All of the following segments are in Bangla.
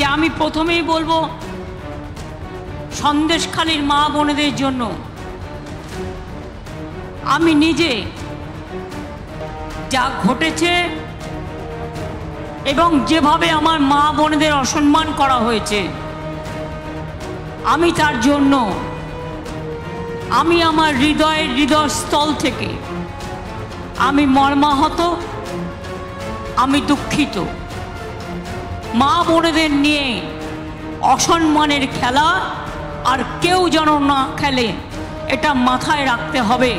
যে আমি প্রথমেই বলবো সন্দেশখালীর মা বোনেদের জন্য আমি নিজে যা ঘটেছে এবং যেভাবে আমার মা বোনেদের অসম্মান করা হয়েছে, আমি তার জন্য আমি আমার হৃদয়স্থল থেকে আমি মর্মাহত, আমি দুঃখিত। মা বোনেদের নিয়ে অসম্মানের খেলা আর কেউ যেন না খেলে, এটা মাথায় রাখতে হবে।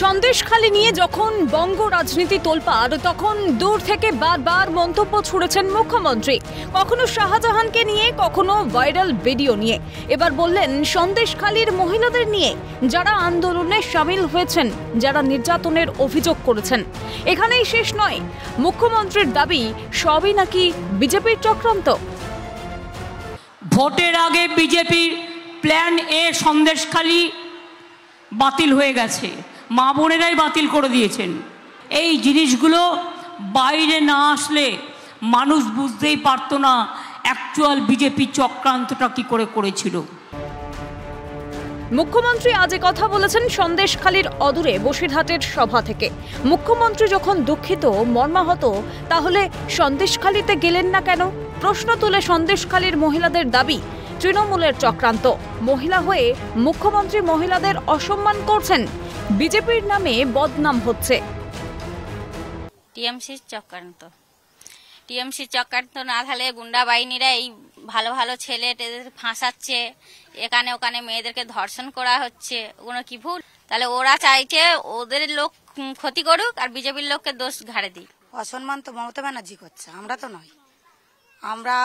সন্দেশখালী নিয়ে যখন বঙ্গ রাজনীতি তোলপাড়, তখন দূর থেকে বারবার মন্তব্য ছুড়েছেন মুখ্যমন্ত্রী, কখনো শাহজাহানকে নিয়ে, কখনো ভাইরাল ভিডিও নিয়ে। এবার বললেন সন্দেশখালীর মহিলাদের নিয়ে, যারা আন্দোলনে সামিল হয়েছেন, যারা নির্যাতনের অভিযোগ করেছেন। এখানেই শেষ নয়, মুখ্যমন্ত্রীর দাবি সবই নাকি বিজেপির চক্রান্ত। ভোটের আগে বিজেপির প্ল্যান এ সন্দেশখালী বাতিল হয়ে গেছে, মা বোনেরাই বাতিল করে দিয়েছেন। এই জিনিসগুলো বাইরে না আসলে মানুষ বুঝতেই পারতো না অ্যাকচুয়াল বিজেপি চক্রান্তটা কি করে করেছিল। মুখ্যমন্ত্রী আজ কথা বলেছেন সন্দেশখালীর অদূরে বসিরহাটের সভা থেকে। মুখ্যমন্ত্রী যখন দুঃখিত, মর্মাহত, তাহলে সন্দেশখালীতে গেলেন না কেন? প্রশ্ন তুলে সন্দেশখালীর মহিলাদের দাবি তৃণমূলের চক্রান্ত। মহিলা হয়ে মুখ্যমন্ত্রী মহিলাদের অসম্মান করছেন, বিজেপির নামে বদনাম হচ্ছে। টিএমসির চক্রান্ত না থাকলে গুন্ডা বাহিনীরা এই ভালো ভালো ছেলে টেদের ফাঁসাচ্ছে, এখানে ওখানে মেয়েদেরকে ধর্ষণ করা হচ্ছে, ওগুলো কি ভুল? তাহলে ওরা চাইছে ওদের লোক ক্ষতি করুক আর বিজেপির লোককে দোষ ঘাড়ে দিই। অসম্মান তো মমতা ব্যানার্জি করছে, আমরা তো নয়। আমরা,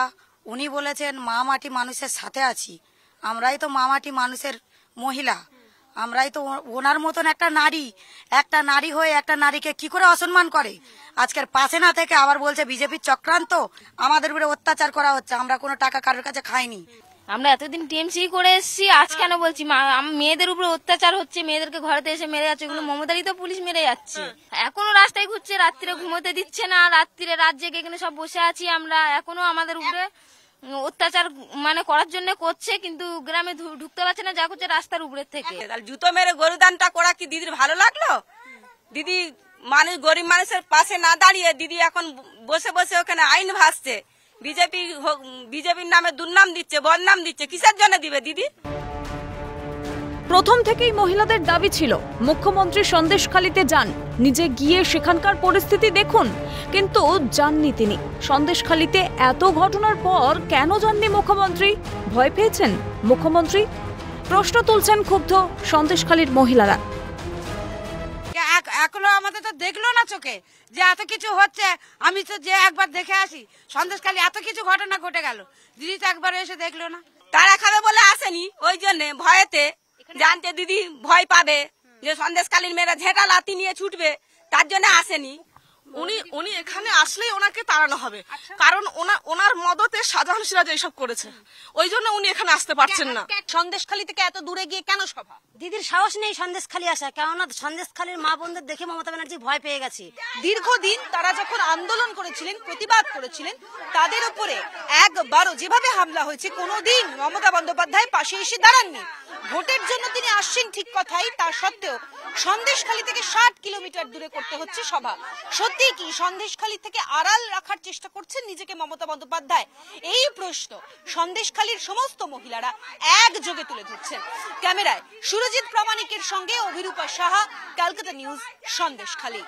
উনি বলেছেন মা মাটি মানুষের সাথে আছি, আমরাই তো মা মাটি মানুষের মহিলা, আমরাই তো ওনার মতন একটা নারী হয়ে একটা নারীকে কি করে অসম্মান করে? আজকের পাশে না থেকে আবার বলছে বিজেপির চক্রান্ত, আমাদের উপরে অত্যাচার করা হচ্ছে। আমরা কোনো টাকা কারোর কাছে খাইনি। আমরা এতদিন টিএমসি করে এসেছি, আজ কেন বলছি মেয়েদের উপরে অত্যাচার হচ্ছে, মেয়েদেরকে ঘরেতে এসে মেরে যাচ্ছে, এগুলো মমতারই তো পুলিশ মেরে যাচ্ছে। এখনো রাস্তায় ঘুরছে, রাত্রিরে ঘুমোতে দিচ্ছে না, রাত্রিরে রাত জেগে এখানে সব বসে আছি আমরা, এখনো আমাদের উপরে অত্যাচার করার জন্য করছে, কিন্তু গ্রামে ঢুকতে পারছে না, যা করছে রাস্তার উপরের থেকে। জুতো মেরে গরুদানটা করা কি দিদির ভালো লাগলো? দিদি গরিব মানুষের পাশে না দাঁড়িয়ে দিদি এখন বসে বসে ওখানে আইন ভাসছে, বিজেপির নামে দুর্নাম দিচ্ছে, বদনাম দিচ্ছে। কিসের জন্য দিবে দিদি? প্রথম থেকেই মহিলাদের দাবি ছিল মুখ্যমন্ত্রী সন্দেশখালীতে যান, নিজে গিয়ে সেখানকার পরিস্থিতি দেখুন, কিন্তু যাননি তিনি। সন্দেশখালীতে এত ঘটনার পর কেন যাননি মুখ্যমন্ত্রী? ভয় পেয়েছেন মুখ্যমন্ত্রী? প্রশ্ন তুলছেন ক্ষুব্ধ সন্দেশখালীর মহিলারা। এখনো আমাদের তো দেখলো না চোখে যে এত কিছু হচ্ছে। আমি তো যে একবার দেখে আসি সন্দেশখালী, এত কিছু ঘটনা ঘটে গেল, দিদি তো একবার এসে দেখলো না। তারা খাবে বলে আসেনি, ওই জন্য ভয়েতে, জানতে দিদি ভয় পাবে যে সন্দেশখালীর মেয়েরা ঝেঁটা লাথি নিয়ে ছুটবে, তার জন্য আসেনি। উনি এখানে আসলেই ওনাকে তাড়ানো হবে, কারণ ওনার মদতে শাহজাহান সিরাজ এইসব করেছে, ওই জন্য উনি এখানে আসতে পারছেন না। সন্দেশখালী থেকে এত দূরে গিয়ে কেন সভা? দিদির সাহস নেই সন্দেশখালী আসা, কেননা সন্দেশখালীর মা বোনদের দেখে মমতা ব্যানার্জি ভয় পেয়ে গেছে। দীর্ঘদিন তারা যখন আন্দোলন করেছিলেন, প্রতিবাদ করেছিলেন, তাদের উপরে একবারও যেভাবে হামলা হয়েছে, কোনোদিন মমতা বন্দ্যোপাধ্যায় পাশে এসে দাঁড়াননি। ভোটের জন্য তিনি আসছেন ঠিক কথাই, তা সত্ত্বেও সন্দেশখালী থেকে 60 কিলোমিটার দূরে করতে হচ্ছে সভা। সত্যি কি সন্দেশখালী থেকে আড়াল রাখার চেষ্টা করছেন নিজেকে মমতা বন্দ্যোপাধ্যায়? এই প্রশ্ন সন্দেশখালীর সমস্ত মহিলারা একযোগে তুলে ধরছেন। ক্যামেরায় সুরজিৎ প্রামাণিকের সঙ্গে অভিরূপা সাহা, ক্যালকাটা নিউজ, সন্দেশখালী।